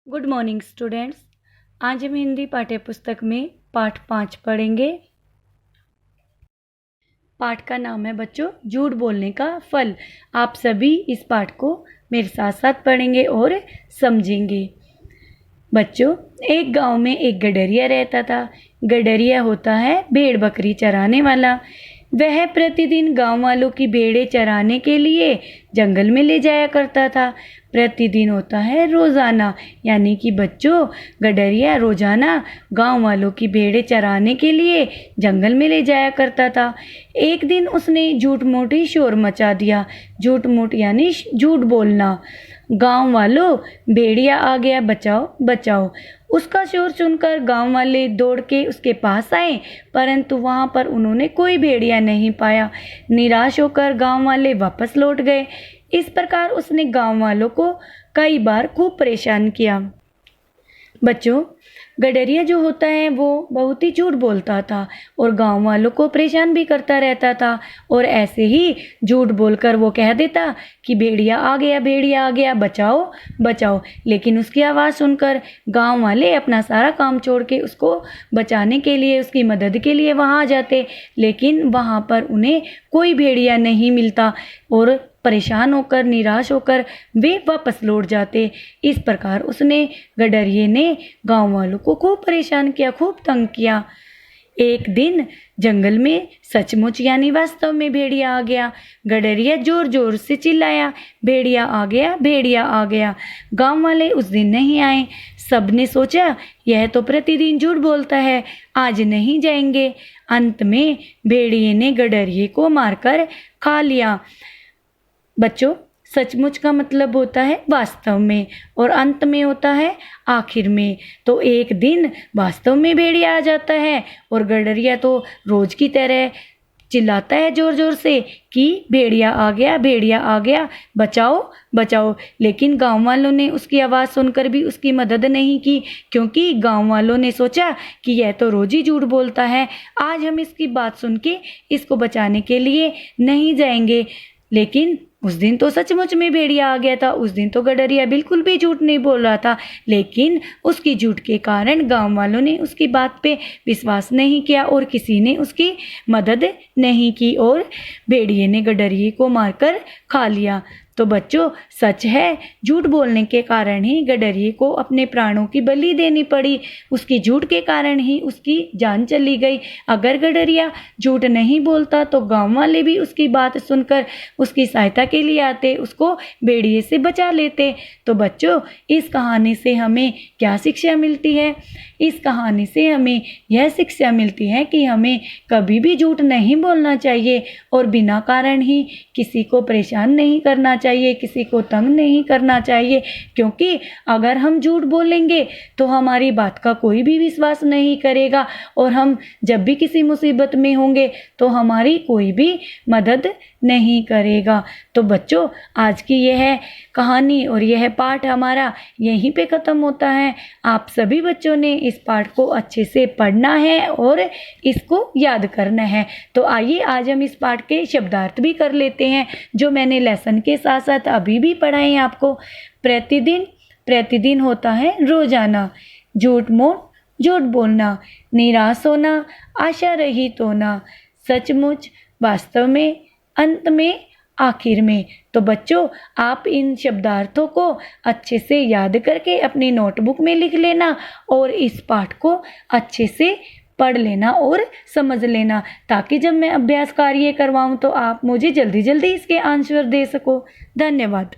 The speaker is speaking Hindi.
Good morning students. आज हम हिंदी पाठ्य पुस्तक में पाठ 5 पढ़ेंगे। पाठ का नाम है बच्चों झूठ बोलने का फल। आप सभी इस पाठ को मेरे साथ साथ पढ़ेंगे और समझेंगे। बच्चों, एक गांव में एक गडरिया रहता था। गडरिया होता है भेड़ बकरी चराने वाला। वह प्रतिदिन गांव वालों की भेड़ें चराने के लिए जंगल में ले जाया करता था। प्रतिदिन होता है रोजाना, यानी कि बच्चों गडरिया रोजाना गांव वालों की भेड़ें चराने के लिए जंगल में ले जाया करता था। एक दिन उसने झूठ मूठ ही शोर मचा दिया। झूठ मूठ यानी झूठ बोलना। गांव वालों, भेड़िया आ गया, बचाओ बचाओ। उसका शोर सुनकर गांव वाले दौड़ के उसके पास आए, परंतु वहां पर उन्होंने कोई भेड़िया नहीं पाया। निराश होकर गांव वाले वापस लौट गए। इस प्रकार उसने गांव वालों को कई बार खूब परेशान किया। बच्चों, गडरिया जो होता है वो बहुत ही झूठ बोलता था और गांव वालों को परेशान भी करता रहता था। और ऐसे ही झूठ बोलकर वो कह देता कि भेड़िया आ गया, बचाओ बचाओ। लेकिन उसकी आवाज़ सुनकर गांव वाले अपना सारा काम छोड़ के उसको बचाने के लिए, उसकी मदद के लिए वहां आ जाते। लेकिन वहां पर उन्हें कोई भेड़िया नहीं मिलता और परेशान होकर, निराश होकर वे वापस लौट जाते। इस प्रकार उसने, गडरिये ने गांव वालों को खूब परेशान किया, खूब तंग किया। एक दिन जंगल में सचमुच यानी वास्तव में भेड़िया आ गया। गडरिया जोर जोर से चिल्लाया, भेड़िया आ गया। गांव वाले उस दिन नहीं आए। सबने सोचा यह तो प्रतिदिन झूठ बोलता है, आज नहीं जाएंगे। अंत में भेड़िए ने गडरिये को मारकर खा लिया। बच्चों, सचमुच का मतलब होता है वास्तव में और अंत में होता है आखिर में। तो एक दिन वास्तव में भेड़िया आ जाता है और गडरिया तो रोज की तरह चिल्लाता है जोर जोर से कि भेड़िया आ गया, बचाओ बचाओ। लेकिन गांव वालों ने उसकी आवाज़ सुनकर भी उसकी मदद नहीं की, क्योंकि गांव वालों ने सोचा कि यह तो रोज ही झूठ बोलता है, आज हम इसकी बात सुन के इसको बचाने के लिए नहीं जाएंगे। लेकिन उस दिन तो सचमुच में भेड़िया आ गया था। उस दिन तो गडरिया बिल्कुल भी झूठ नहीं बोल रहा था, लेकिन उसकी झूठ के कारण गांव वालों ने उसकी बात पे विश्वास नहीं किया और किसी ने उसकी मदद नहीं की और भेड़िए ने गडरिये को मारकर खा लिया। तो बच्चों, सच है, झूठ बोलने के कारण ही गडरिये को अपने प्राणों की बलि देनी पड़ी। उसकी झूठ के कारण ही उसकी जान चली गई। अगर गडरिया झूठ नहीं बोलता तो गांव वाले भी उसकी बात सुनकर उसकी सहायता के लिए आते, उसको भेड़िए से बचा लेते। तो बच्चों, इस कहानी से हमें क्या शिक्षा मिलती है? इस कहानी से हमें यह शिक्षा मिलती है कि हमें कभी भी झूठ नहीं बोलना चाहिए और बिना कारण ही किसी को परेशान नहीं करना चाहिए, किसी को तंग नहीं करना चाहिए। क्योंकि अगर हम झूठ बोलेंगे तो हमारी बात का कोई भी विश्वास नहीं करेगा और हम जब भी किसी मुसीबत में होंगे तो हमारी कोई भी मदद नहीं करेगा। तो बच्चों, आज की यह कहानी और यह पाठ हमारा यहीं पे ख़त्म होता है। आप सभी बच्चों ने इस पाठ को अच्छे से पढ़ना है और इसको याद करना है। तो आइए आज हम इस पाठ के शब्दार्थ भी कर लेते हैं, जो मैंने लेसन के साथ साथ अभी भी पढ़ाए हैं आपको। प्रतिदिन, प्रतिदिन होता है रोजाना। झूठ मूठ झूठ बोलना। निराश होना, आशा रहित होना। सचमुच, वास्तव में, अंत में, आखिर में। तो बच्चों, आप इन शब्दार्थों को अच्छे से याद करके अपनी नोटबुक में लिख लेना और इस पाठ को अच्छे से पढ़ लेना और समझ लेना, ताकि जब मैं अभ्यास कार्य करवाऊं तो आप मुझे जल्दी जल्दी इसके आंसर दे सको। धन्यवाद।